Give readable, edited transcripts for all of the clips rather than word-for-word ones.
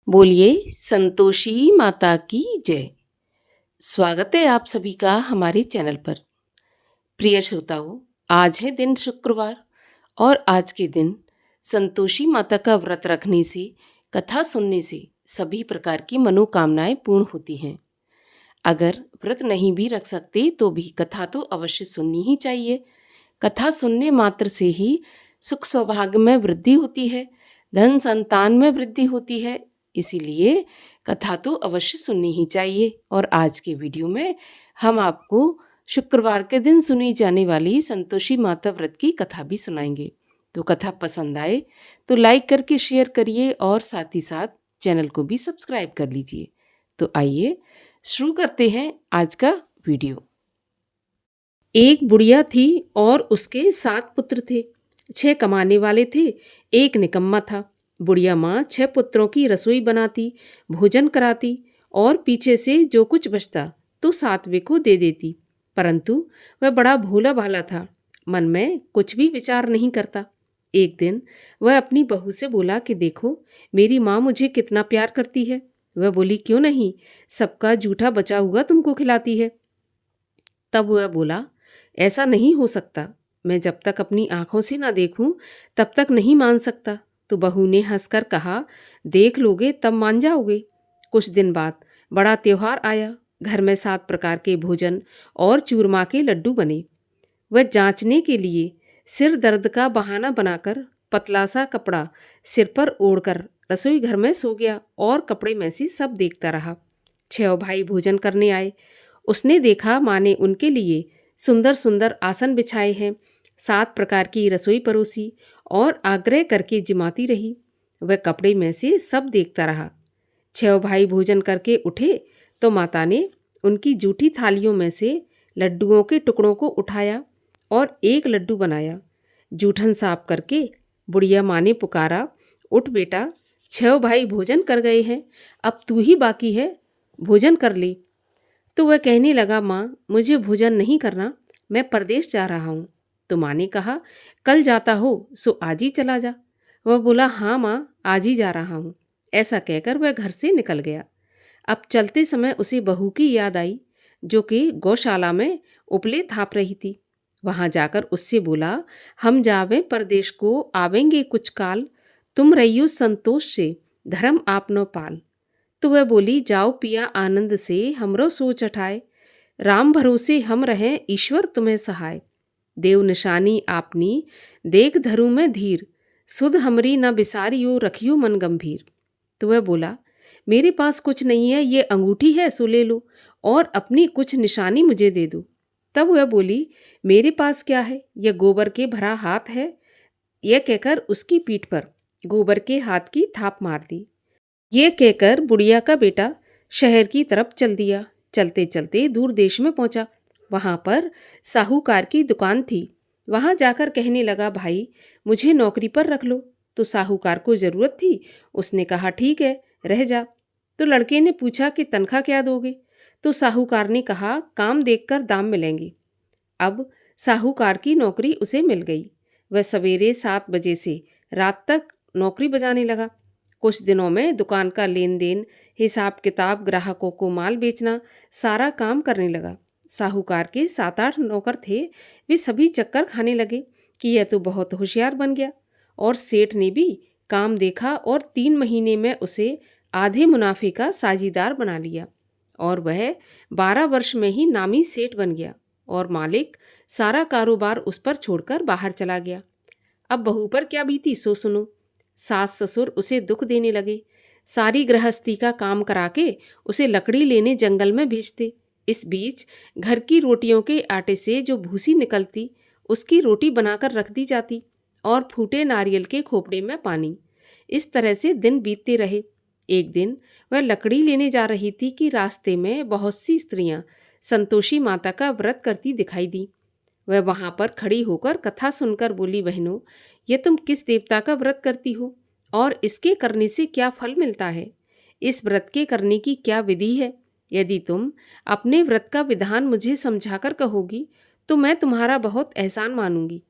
बोलिए संतोषी माता की जय। स्वागत है आप सभी का हमारे चैनल पर। प्रिय श्रोताओं, आज है दिन शुक्रवार और आज के दिन संतोषी माता का व्रत रखने से, कथा सुनने से सभी प्रकार की मनोकामनाएं पूर्ण होती हैं। अगर व्रत नहीं भी रख सकते तो भी कथा तो अवश्य सुननी ही चाहिए। कथा सुनने मात्र से ही सुख सौभाग्य में वृद्धि होती है, धन संतान में वृद्धि होती है। इसीलिए कथा तो अवश्य सुननी ही चाहिए। और आज के वीडियो में हम आपको शुक्रवार के दिन सुनी जाने वाली संतोषी माता व्रत की कथा भी सुनाएंगे। तो कथा पसंद आए तो लाइक करके शेयर करिए और साथ ही साथ चैनल को भी सब्सक्राइब कर लीजिए। तो आइए शुरू करते हैं आज का वीडियो। एक बुढ़िया थी और उसके 7 पुत्र थे। 6 कमाने वाले थे, एक निकम्मा था। बुढ़िया माँ 6 पुत्रों की रसोई बनाती, भोजन कराती और पीछे से जो कुछ बचता तो 7वें को दे देती। परंतु वह बड़ा भोला भाला था, मन में कुछ भी विचार नहीं करता। एक दिन वह अपनी बहू से बोला कि देखो, मेरी माँ मुझे कितना प्यार करती है। वह बोली, क्यों नहीं, सबका जूठा बचा हुआ तुमको खिलाती है। तब वह बोला, ऐसा नहीं हो सकता, मैं जब तक अपनी आंखों से ना देखूं तब तक नहीं मान सकता। तो बहू ने हंसकर कहा, देख लोगे तब मान जाओगे। कुछ दिन बाद बड़ा त्योहार आया। घर में 7 प्रकार के भोजन और चूरमा के लड्डू बने। वह जांचने के लिए सिर दर्द का बहाना बनाकर पतला सा कपड़ा सिर पर ओढ़कर रसोई घर में सो गया और कपड़े में से सब देखता रहा। 6 भाई भोजन करने आए। उसने देखा माँ ने उनके लिए सुंदर सुंदर आसन बिछाए हैं, 7 प्रकार की रसोई परोसी और आग्रह करके जिमाती रही। वह कपड़े में से सब देखता रहा। 6 भाई भोजन करके उठे तो माता ने उनकी जूठी थालियों में से लड्डुओं के टुकड़ों को उठाया और एक लड्डू बनाया। जूठन साफ करके बुढ़िया माँ ने पुकारा, उठ बेटा, 6 भाई भोजन कर गए हैं, अब तू ही बाकी है, भोजन कर ले। तो वह कहने लगा, माँ मुझे भोजन नहीं करना, मैं परदेश जा रहा हूँ। तो माँ ने कहा, कल जाता हो सो आज ही चला जा। वह बोला, हाँ माँ, आज ही जा रहा हूँ। ऐसा कहकर वह घर से निकल गया। अब चलते समय उसे बहू की याद आई, जो कि गौशाला में उपले थाप रही थी। वहाँ जाकर उससे बोला, हम जावें परदेश को, आवेंगे कुछ काल, तुम रहियो संतोष से, धर्म आपनो पाल। तो वह बोली, जाओ पिया आनंद से, हमरो सोच हटाए, राम भरोसे हम रहें, ईश्वर तुम्हें सहाय। देव निशानी आपनी, देख धरू में धीर, सुध हमरी न बिसारियो, रखियो मन गंभीर। तो वह बोला, मेरे पास कुछ नहीं है, ये अंगूठी है सो ले लो और अपनी कुछ निशानी मुझे दे दो। तब वह बोली, मेरे पास क्या है, यह गोबर के भरा हाथ है। यह कहकर उसकी पीठ पर गोबर के हाथ की थाप मार दी। ये कहकर बुढ़िया का बेटा शहर की तरफ चल दिया। चलते चलते दूर देश में पहुंचा। वहां पर साहूकार की दुकान थी। वहां जाकर कहने लगा, भाई मुझे नौकरी पर रख लो। तो साहूकार को ज़रूरत थी। उसने कहा, ठीक है, रह जा। तो लड़के ने पूछा कि तनख्वाह क्या दोगे। तो साहूकार ने कहा, काम देखकर दाम मिलेंगे। अब साहूकार की नौकरी उसे मिल गई। वह सवेरे 7 बजे से रात तक नौकरी बजाने लगा। कुछ दिनों में दुकान का लेन देन, हिसाब किताब, ग्राहकों को माल बेचना, सारा काम करने लगा। साहूकार के 7-8 नौकर थे। वे सभी चक्कर खाने लगे कि यह तो बहुत होशियार बन गया। और सेठ ने भी काम देखा और 3 महीने में उसे आधे मुनाफे का साझीदार बना लिया और वह 12 वर्ष में ही नामी सेठ बन गया और मालिक सारा कारोबार उस पर छोड़कर बाहर चला गया। अब बहू पर क्या बीती सो सुनो। सास ससुर उसे दुख देने लगे। सारी गृहस्थी का काम करा के उसे लकड़ी लेने जंगल में भेजते। इस बीच घर की रोटियों के आटे से जो भूसी निकलती, उसकी रोटी बनाकर रख दी जाती और फूटे नारियल के खोपड़े में पानी। इस तरह से दिन बीतते रहे। एक दिन वह लकड़ी लेने जा रही थी कि रास्ते में बहुत सी स्त्रियां संतोषी माता का व्रत करती दिखाई दी। वह वहां पर खड़ी होकर कथा सुनकर बोली, बहनों, ये तुम किस देवता का व्रत करती हो और इसके करने से क्या फल मिलता है? इस व्रत के करने की क्या विधि है? यदि तुम अपने व्रत का विधान मुझे समझाकर कहोगी तो मैं तुम्हारा बहुत एहसान मानूंगी।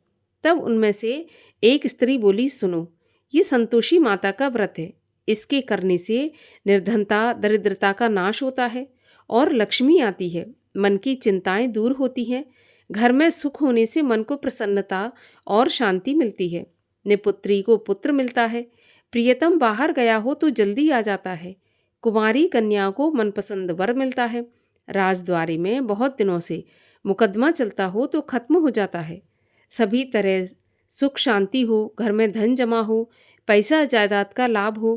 तब उनमें से एक स्त्री बोली, सुनो, ये संतोषी माता का व्रत है। इसके करने से निर्धनता दरिद्रता का नाश होता है और लक्ष्मी आती है। मन की चिंताएं दूर होती हैं। घर में सुख होने से मन को प्रसन्नता और शांति मिलती है। निपुत्री को पुत्र मिलता है। प्रियतम बाहर गया हो तो जल्दी आ जाता है। कुंवारी कन्या को मनपसंद वर मिलता है। राजद्वारी में बहुत दिनों से मुकदमा चलता हो तो खत्म हो जाता है। सभी तरह सुख शांति हो, घर में धन जमा हो, पैसा जायदाद का लाभ हो,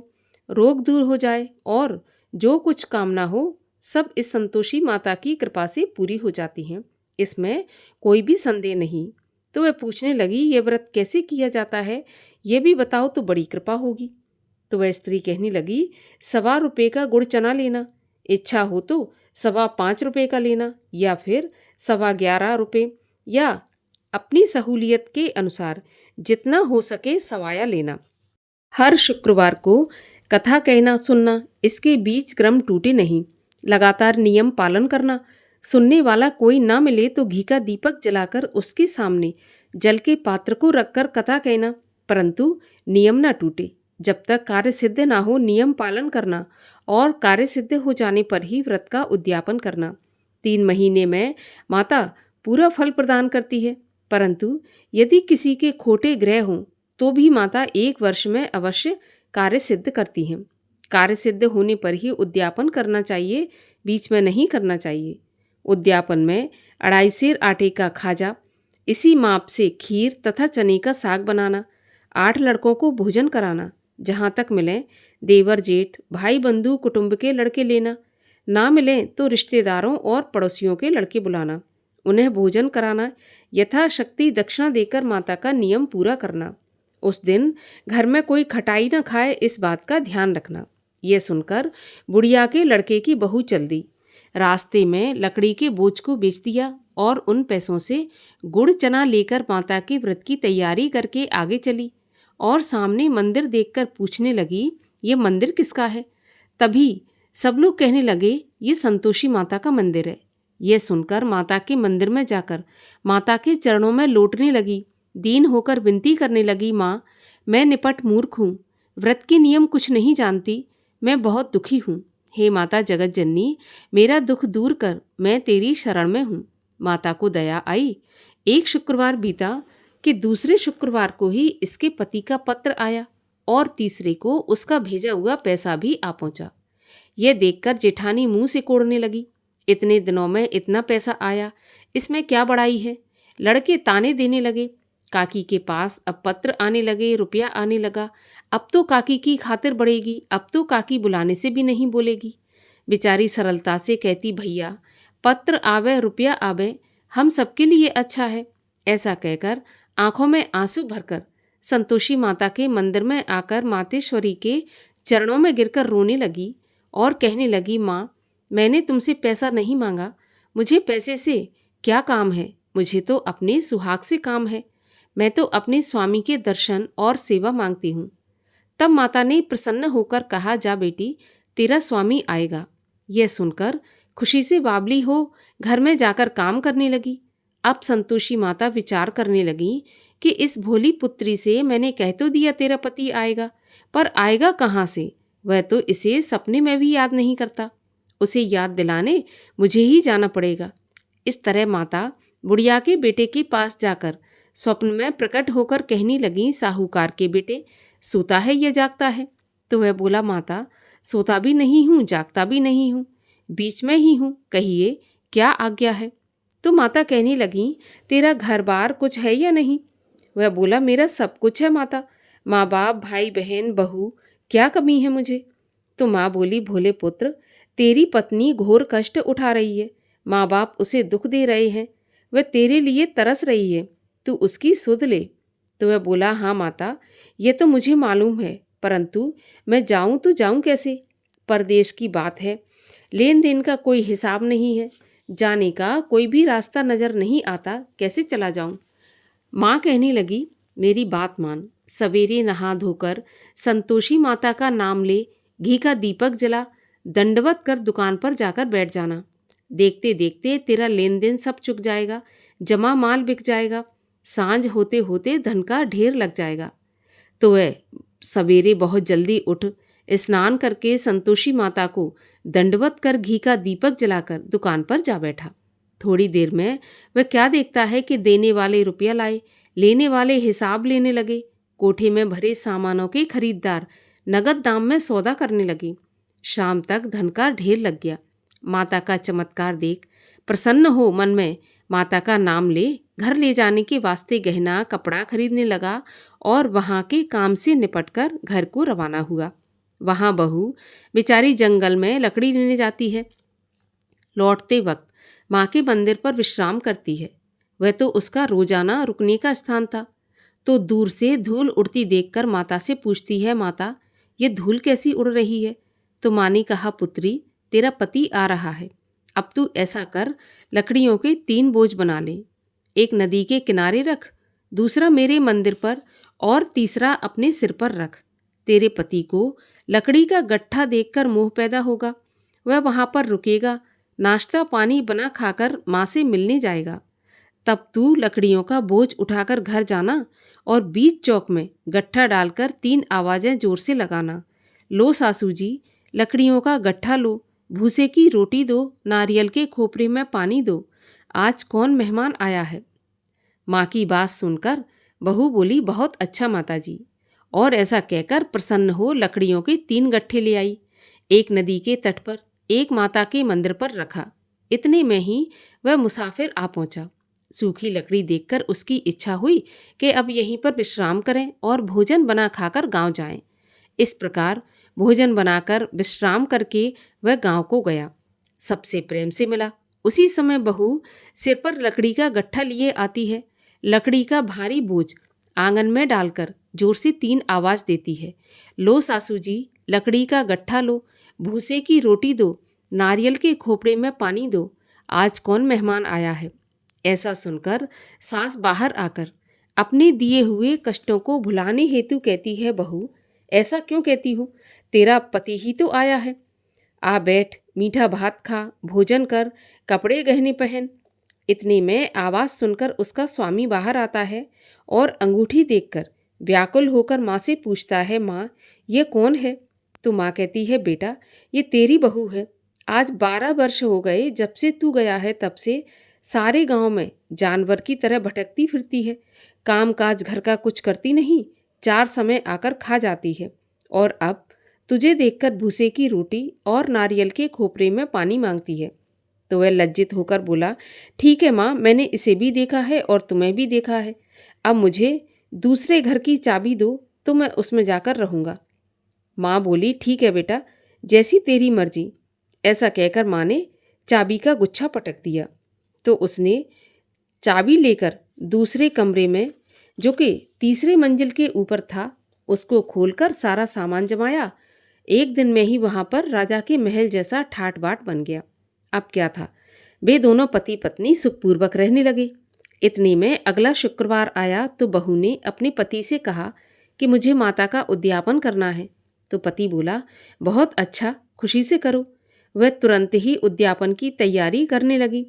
रोग दूर हो जाए और जो कुछ कामना हो सब इस संतोषी माता की कृपा से पूरी हो जाती हैं। इसमें कोई भी संदेह नहीं। तो वह पूछने लगी, ये व्रत कैसे किया जाता है, ये भी बताओ तो बड़ी कृपा होगी। तो वह स्त्री कहने लगी, 1.25 का गुड़ चना लेना, इच्छा हो तो 5.25 का लेना या फिर 11.25 या अपनी सहूलियत के अनुसार जितना हो सके सवाया लेना। हर शुक्रवार को कथा कहना सुनना, इसके बीच क्रम टूटे नहीं। लगातार नियम पालन करना। सुनने वाला कोई ना मिले तो घी का दीपक जलाकर उसके सामने जल के पात्र को रखकर कथा कहना, परंतु नियम ना टूटे। जब तक कार्य सिद्ध ना हो नियम पालन करना और कार्य सिद्ध हो जाने पर ही व्रत का उद्यापन करना। 3 महीने में माता पूरा फल प्रदान करती है, परंतु यदि किसी के खोटे ग्रह हों तो भी माता 1 वर्ष में अवश्य कार्य सिद्ध करती हैं। कार्य सिद्ध होने पर ही उद्यापन करना चाहिए, बीच में नहीं करना चाहिए। उद्यापन में 2.5 सेर आटे का खाजा, इसी माप से खीर तथा चने का साग बनाना, 8 लड़कों को भोजन कराना, जहाँ तक मिले देवर जेठ भाई बंधु कुटुंब के लड़के लेना, ना मिले तो रिश्तेदारों और पड़ोसियों के लड़के बुलाना, उन्हें भोजन कराना, यथाशक्ति दक्षिणा देकर माता का नियम पूरा करना। उस दिन घर में कोई खटाई न खाए, इस बात का ध्यान रखना। यह सुनकर बुढ़िया के लड़के की बहू चल दी। रास्ते में लकड़ी के बोझ को बेच दिया और उन पैसों से गुड़ चना लेकर माता के व्रत की तैयारी करके आगे चली और सामने मंदिर देखकर पूछने लगी, ये मंदिर किसका है? तभी सब लोग कहने लगे, ये संतोषी माता का मंदिर है। यह सुनकर माता के मंदिर में जाकर माता के चरणों में लौटने लगी। दीन होकर विनती करने लगी, माँ मैं निपट मूर्ख हूँ, व्रत के नियम कुछ नहीं जानती, मैं बहुत दुखी हूँ। हे माता जगत जननी, मेरा दुख दूर कर, मैं तेरी शरण में हूँ। माता को दया आई। एक शुक्रवार बीता कि दूसरे शुक्रवार को ही इसके पति का पत्र आया और तीसरे को उसका भेजा हुआ पैसा भी आ पहुँचा। यह देखकर जेठानी मुंह से कोड़ने लगी, इतने दिनों में इतना पैसा आया, इसमें क्या बड़ाई है। लड़के ताने देने लगे। काकी के पास अब पत्र आने लगे, रुपया आने लगा। अब तो काकी की खातिर बढ़ेगी, अब तो काकी बुलाने से भी नहीं बोलेगी। बेचारी सरलता से कहती, भैया पत्र आवे रुपया आवे, हम सबके लिए अच्छा है। ऐसा कहकर आंखों में आंसू भरकर संतोषी माता के मंदिर में आकर मातेश्वरी के चरणों में गिरकर रोने लगी और कहने लगी, माँ मैंने तुमसे पैसा नहीं मांगा, मुझे पैसे से क्या काम है, मुझे तो अपने सुहाग से काम है। मैं तो अपने स्वामी के दर्शन और सेवा मांगती हूँ। तब माता ने प्रसन्न होकर कहा, जा बेटी तेरा स्वामी आएगा। यह सुनकर खुशी से बावली हो घर में जाकर काम करने लगी। अब संतोषी माता विचार करने लगी कि इस भोली पुत्री से मैंने कह तो दिया तेरा पति आएगा, पर आएगा कहाँ से, वह तो इसे सपने में भी याद नहीं करता। उसे याद दिलाने मुझे ही जाना पड़ेगा। इस तरह माता बुढ़िया के बेटे के पास जाकर स्वप्न में प्रकट होकर कहने लगी, साहूकार के बेटे सोता है या जागता है? तो वह बोला, माता सोता भी नहीं हूँ जागता भी नहीं हूँ, बीच में ही हूँ, कहिए क्या आज्ञा है। तो माता कहने लगी, तेरा घर बार कुछ है या नहीं? वह बोला, मेरा सब कुछ है माता, माँ बाप भाई बहन बहू, क्या कमी है मुझे। तो माँ बोली, भोले पुत्र तेरी पत्नी घोर कष्ट उठा रही है, माँ बाप उसे दुख दे रहे हैं, वह तेरे लिए तरस रही है, तू उसकी सुध ले। तो वह बोला, हाँ माता ये तो मुझे मालूम है, परंतु मैं जाऊं तो जाऊं कैसे? परदेश की बात है, लेन देन का कोई हिसाब नहीं है, जाने का कोई भी रास्ता नज़र नहीं आता, कैसे चला जाऊं? माँ कहने लगी, मेरी बात मान, सवेरे नहा धोकर संतोषी माता का नाम ले, घी का दीपक जला, दंडवत कर दुकान पर जाकर बैठ जाना। देखते देखते तेरा लेन देन सब चुक जाएगा, जमा माल बिक जाएगा, सांझ होते होते धन का ढेर लग जाएगा। तो वह सवेरे बहुत जल्दी उठ स्नान करके संतोषी माता को दंडवत कर घी का दीपक जलाकर दुकान पर जा बैठा। थोड़ी देर में वह क्या देखता है कि देने वाले रुपया लाए, लेने वाले हिसाब लेने लगे। कोठे में भरे सामानों के खरीदार नगद दाम में सौदा करने लगे। शाम तक धन का ढेर लग गया। माता का चमत्कार देख प्रसन्न हो मन में माता का नाम ले घर ले जाने के वास्ते गहना कपड़ा खरीदने लगा और वहाँ के काम से निपटकर घर को रवाना हुआ। वहाँ बहू बेचारी जंगल में लकड़ी लेने जाती है। लौटते वक्त माँ के मंदिर पर विश्राम करती है। वह तो उसका रोजाना रुकने का स्थान था। तो दूर से धूल उड़ती देखकर माता से पूछती है, माता ये धूल कैसी उड़ रही है? तो माँ ने कहा, पुत्री तेरा पति आ रहा है। अब तू ऐसा कर, लकड़ियों के 3 बोझ बना ले। एक नदी के किनारे रख, दूसरा मेरे मंदिर पर और तीसरा अपने सिर पर रख। तेरे पति को लकड़ी का गट्ठा देखकर मोह पैदा होगा। वह वहाँ पर रुकेगा, नाश्ता पानी बना खाकर माँ से मिलने जाएगा। तब तू लकड़ियों का बोझ उठाकर घर जाना और बीच चौक में गट्ठा डालकर 3 आवाज़ें जोर से लगाना। लो सासू जी, लकड़ियों का गट्ठा लो, भूसे की रोटी दो, नारियल के खोपरे में पानी दो, आज कौन मेहमान आया है। माँ की बात सुनकर बहू बोली, बहुत अच्छा माताजी। और ऐसा कहकर प्रसन्न हो लकड़ियों के 3 गट्ठे ले आई। एक नदी के तट पर, एक माता के मंदिर पर रखा। इतने में ही वह मुसाफिर आ पहुंचा। सूखी लकड़ी देखकर उसकी इच्छा हुई कि अब यहीं पर विश्राम करें और भोजन बना खाकर गांव जाएं। इस प्रकार भोजन बनाकर विश्राम करके वह गांव को गया। सबसे प्रेम से मिला। उसी समय बहू सिर पर लकड़ी का गट्ठा लिए आती है। लकड़ी का भारी बोझ आंगन में डालकर जोर से 3 आवाज़ देती है। लो सासू जी, लकड़ी का गट्ठा लो, भूसे की रोटी दो, नारियल के खोपड़े में पानी दो, आज कौन मेहमान आया है। ऐसा सुनकर सास बाहर आकर अपने दिए हुए कष्टों को भुलाने हेतु कहती है, बहू ऐसा क्यों कहती हो? तेरा पति ही तो आया है। आ बैठ, मीठा भात खा, भोजन कर, कपड़े गहने पहन। इतने में आवाज़ सुनकर उसका स्वामी बाहर आता है और अंगूठी देखकर व्याकुल होकर माँ से पूछता है, माँ ये कौन है? तो माँ कहती है, बेटा ये तेरी बहू है। आज 12 वर्ष हो गए जब से तू गया है, तब से सारे गांव में जानवर की तरह भटकती फिरती है। काम काज घर का कुछ करती नहीं, 4 समय आकर खा जाती है और अब तुझे देखकर भूसे की रोटी और नारियल के खोपरे में पानी मांगती है। तो वह लज्जित होकर बोला, ठीक है माँ, मैंने इसे भी देखा है और तुम्हें भी देखा है। अब मुझे दूसरे घर की चाबी दो तो मैं उसमें जाकर रहूँगा। माँ बोली, ठीक है बेटा, जैसी तेरी मर्जी। ऐसा कहकर माँ ने चाबी का गुच्छा पटक दिया। तो उसने चाबी लेकर दूसरे कमरे में, जो कि तीसरे मंजिल के ऊपर था, उसको खोलकर सारा सामान जमाया। एक दिन में ही वहाँ पर राजा के महल जैसा ठाट बाट बन गया। अब क्या था, वे दोनों पति पत्नी सुखपूर्वक रहने लगे। इतने में अगला शुक्रवार आया तो बहू ने अपने पति से कहा कि मुझे माता का उद्यापन करना है। तो पति बोला, बहुत अच्छा, खुशी से करो। वह तुरंत ही उद्यापन की तैयारी करने लगी।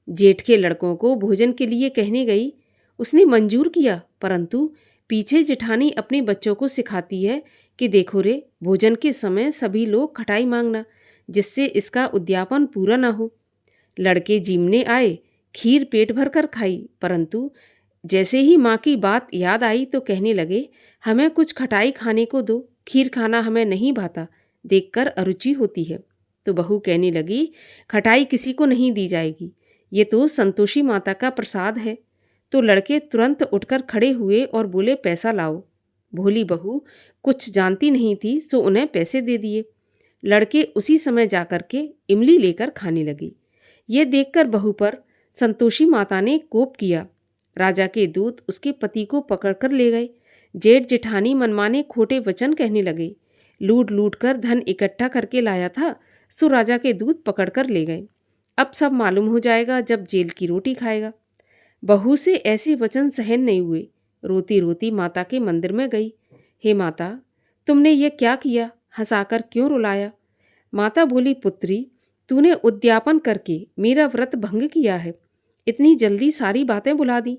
जेठ के लड़कों को भोजन के लिए कहने गई। उसने मंजूर किया, परंतु पीछे जेठानी अपने बच्चों को सिखाती है कि देखो रे, भोजन के समय सभी लोग खटाई मांगना, जिससे इसका उद्यापन पूरा ना हो। लड़के जीमने आए, खीर पेट भर कर खाई, परंतु जैसे ही माँ की बात याद आई तो कहने लगे, हमें कुछ खटाई खाने को दो, खीर खाना हमें नहीं भाता, देखकर अरुचि होती है। तो बहू कहने लगी, खटाई किसी को नहीं दी जाएगी, ये तो संतोषी माता का प्रसाद है। तो लड़के तुरंत उठकर खड़े हुए और बोले, पैसा लाओ। भोली बहू कुछ जानती नहीं थी, सो उन्हें पैसे दे दिए। लड़के उसी समय जाकर के इमली लेकर खाने लगे। ये देखकर बहू पर संतोषी माता ने कोप किया। राजा के दूत उसके पति को पकड़कर ले गए। जेठ जेठानी मनमाने खोटे वचन कहने लगे। लूट लूट कर धन इकट्ठा करके लाया था, सो राजा के दूत पकड़कर ले गए। अब सब मालूम हो जाएगा जब जेल की रोटी खाएगा। बहू से ऐसे वचन सहन नहीं हुए। रोती रोती माता के मंदिर में गई। हे माता, तुमने ये क्या किया? हंसाकर क्यों रुलाया? माता बोली, पुत्री तूने उद्यापन करके मेरा व्रत भंग किया है, इतनी जल्दी सारी बातें भुला दी।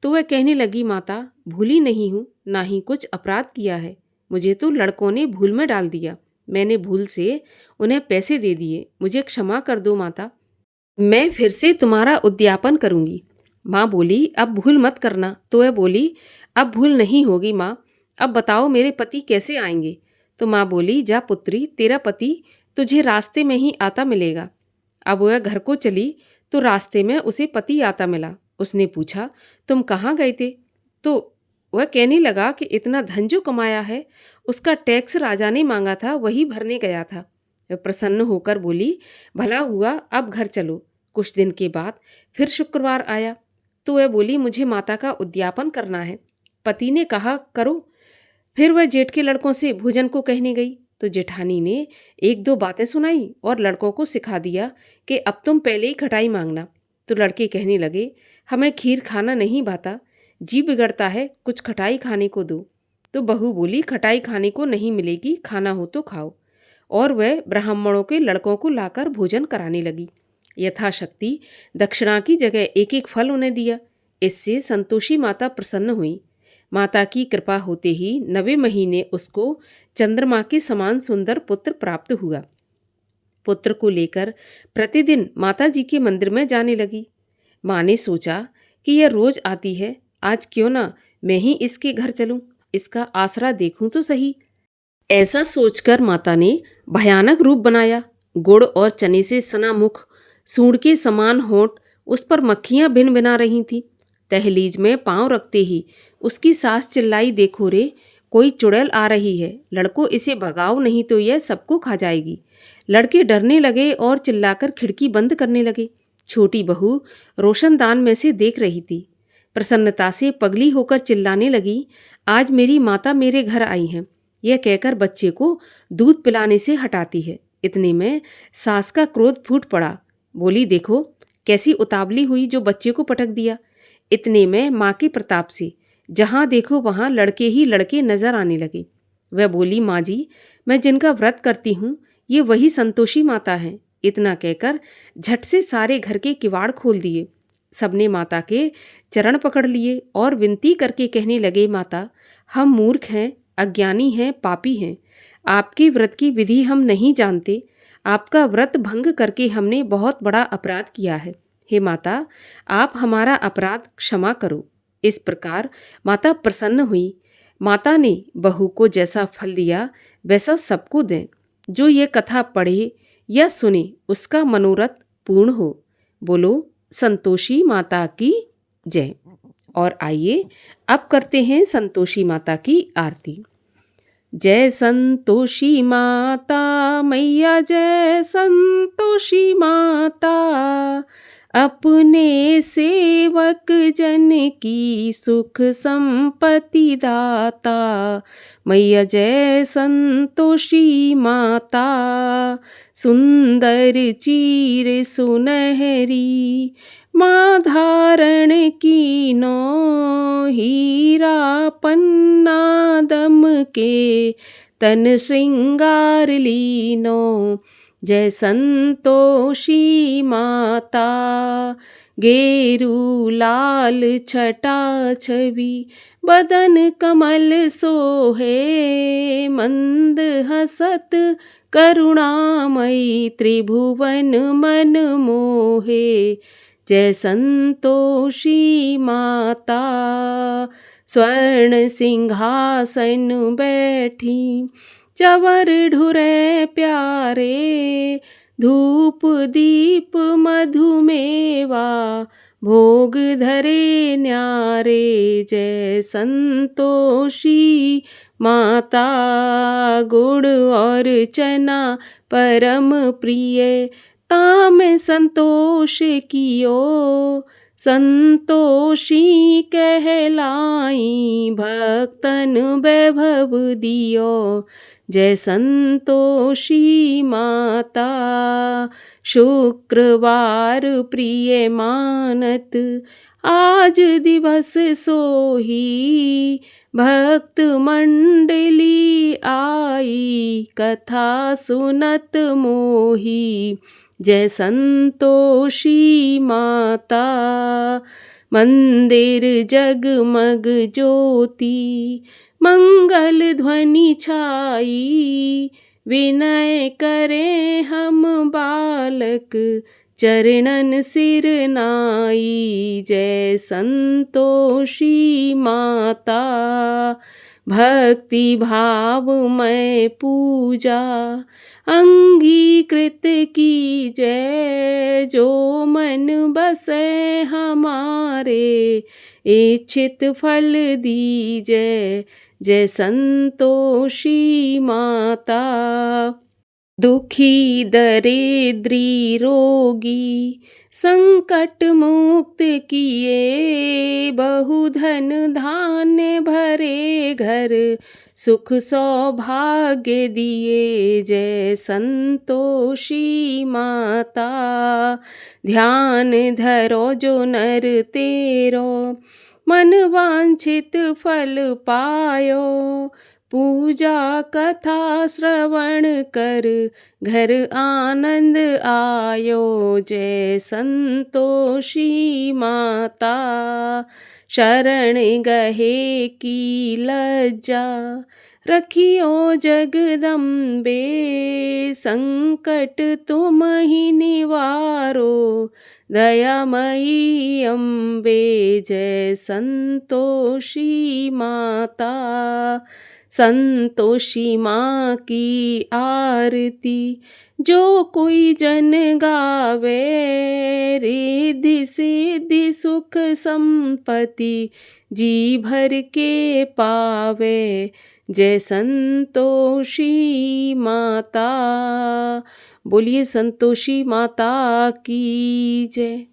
तो वह कहने लगी, माता भूली नहीं हूँ, ना ही कुछ अपराध किया है, मुझे तो लड़कों ने भूल में डाल दिया। मैंने भूल से उन्हें पैसे दे दिए, मुझे क्षमा कर दो माता। मैं फिर से तुम्हारा उद्यापन करूंगी। माँ बोली, अब भूल मत करना। तो वह बोली, अब भूल नहीं होगी माँ। अब बताओ मेरे पति कैसे आएंगे? तो माँ बोली, जा पुत्री, तेरा पति तुझे रास्ते में ही आता मिलेगा। अब वह घर को चली तो रास्ते में उसे पति आता मिला। उसने पूछा, तुम कहाँ गए थे? तो वह कहने लगा कि इतना धन जो कमाया है उसका टैक्स राजा ने मांगा था, वही भरने गया था। वह प्रसन्न होकर बोली, भला हुआ, अब घर चलो। कुछ दिन के बाद फिर शुक्रवार आया तो वह बोली, मुझे माता का उद्यापन करना है। पति ने कहा, करो। फिर वह जेठ के लड़कों से भोजन को कहने गई तो जेठानी ने एक दो बातें सुनाई और लड़कों को सिखा दिया कि अब तुम पहले ही खटाई मांगना। तो लड़के कहने लगे, हमें खीर खाना नहीं भाता, जी बिगड़ता है, कुछ खटाई खाने को दो। तो बहू बोली, खटाई खाने को नहीं मिलेगी, खाना हो तो खाओ। और वह ब्राह्मणों के लड़कों को लाकर भोजन कराने लगी। यथाशक्ति दक्षिणा की जगह एक एक फल उन्हें दिया। इससे संतोषी माता प्रसन्न हुई। माता की कृपा होते ही 9वें महीने उसको चंद्रमा के समान सुंदर पुत्र प्राप्त हुआ। पुत्र को लेकर प्रतिदिन माता जी के मंदिर में जाने लगी। माँ ने सोचा कि यह रोज आती है, आज क्यों ना मैं ही इसके घर चलूं, इसका आसरा देखूं तो सही। ऐसा सोचकर माता ने भयानक रूप बनाया। गुड़ और चने से सना मुख, सूंड के समान होंठ, उस पर मक्खियां भिन भिना रही थीं। दहलीज में पांव रखते ही उसकी सास चिल्लाई, देखो रे, कोई चुड़ैल आ रही है, लड़को इसे भगाओ नहीं तो यह सबको खा जाएगी। लड़के डरने लगे और चिल्लाकर खिड़की बंद करने लगे। छोटी बहू रोशनदान में से देख रही थी। प्रसन्नता से पगली होकर चिल्लाने लगी, आज मेरी माता मेरे घर आई हैं। यह कहकर बच्चे को दूध पिलाने से हटाती है। इतने में सास का क्रोध फूट पड़ा। बोली, देखो कैसी उतावली हुई जो बच्चे को पटक दिया। इतने में माँ के प्रताप से जहाँ देखो वहाँ लड़के ही लड़के नजर आने लगे। वह बोली, माँ जी, मैं जिनका व्रत करती हूँ ये वही संतोषी माता हैं। इतना कहकर झट से सारे घर के किवाड़ खोल दिए। सबने माता के चरण पकड़ लिए और विनती करके कहने लगे, माता, हम मूर्ख हैं, अज्ञानी हैं, पापी हैं। आपके व्रत की विधि हम नहीं जानते। आपका व्रत भंग करके हमने बहुत बड़ा अपराध किया है। हे माता, आप हमारा अपराध क्षमा करो। इस प्रकार माता प्रसन्न हुई। माता ने बहू को जैसा फल दिया वैसा सबको दें। जो ये कथा पढ़े या सुने उसका मनोरथ पूर्ण हो। बोलो संतोषी माता की जय। और आइए अब करते हैं संतोषी माता की आरती। जय संतोषी माता मैया, जय संतोषी माता, अपने सेवक जन की सुख संपत्ति दाता। मैया जय संतोषी माता, सुंदर चीर सुनहरी, माँ धारण कीनो, हीरा पन्ना दम के, तन श्रृंगार लीनो। जय संतोषी माता, गेरू लाल छटा छवि, बदन कमल सोहे, मंद हसत करुणामयी, त्रिभुवन मन मोहे। जय संतोषी माता, स्वर्ण सिंहासन बैठी, चवर ढुरे प्यारे, धूप दीप मधुमेवा, भोग धरे न्यारे। जय संतोषी माता, गुड़ और चना परम प्रिय, ताम संतोष कियो, संतोषी कहलाई, भक्तन वैभव दियो। जय संतोषी माता, शुक्रवार प्रिय मानत, आज दिवस सोही, भक्त मंडली आई, कथा सुनत मोही। जय संतोषी माता, मंदिर जगमग ज्योति, मंगल ध्वनि छाई, विनय करें हम बालक चरणन सिर नाई। जय संतोषी माता भक्ति भाव मैं पूजा अंगीकृत की जय। जो मन बसे हमारे इच्छित फल दीजै। जय संतोषी माता। दुखी दरिद्री रोगी संकट मुक्त किए। बहुधन धान्य भरे घर सुख सौभाग्य दिए। जय संतोषी माता। ध्यान धरो जो नर तेरो मन वांछित फल पायो। पूजा कथा श्रवण कर घर आनंद आयो। जय संतोषी माता। शरण गहे की लज्जा रखियो जगदम्बे। संकट तुम ही निवारो दयामयी अम्बे। जय संतोषी माता। संतोषी माँ की आरती जो कोई जन गावे। रिद्धि सिद्धि सुख संपत्ति जी भर के पावे। जय संतोषी माता। बोलिए संतोषी माता की जय।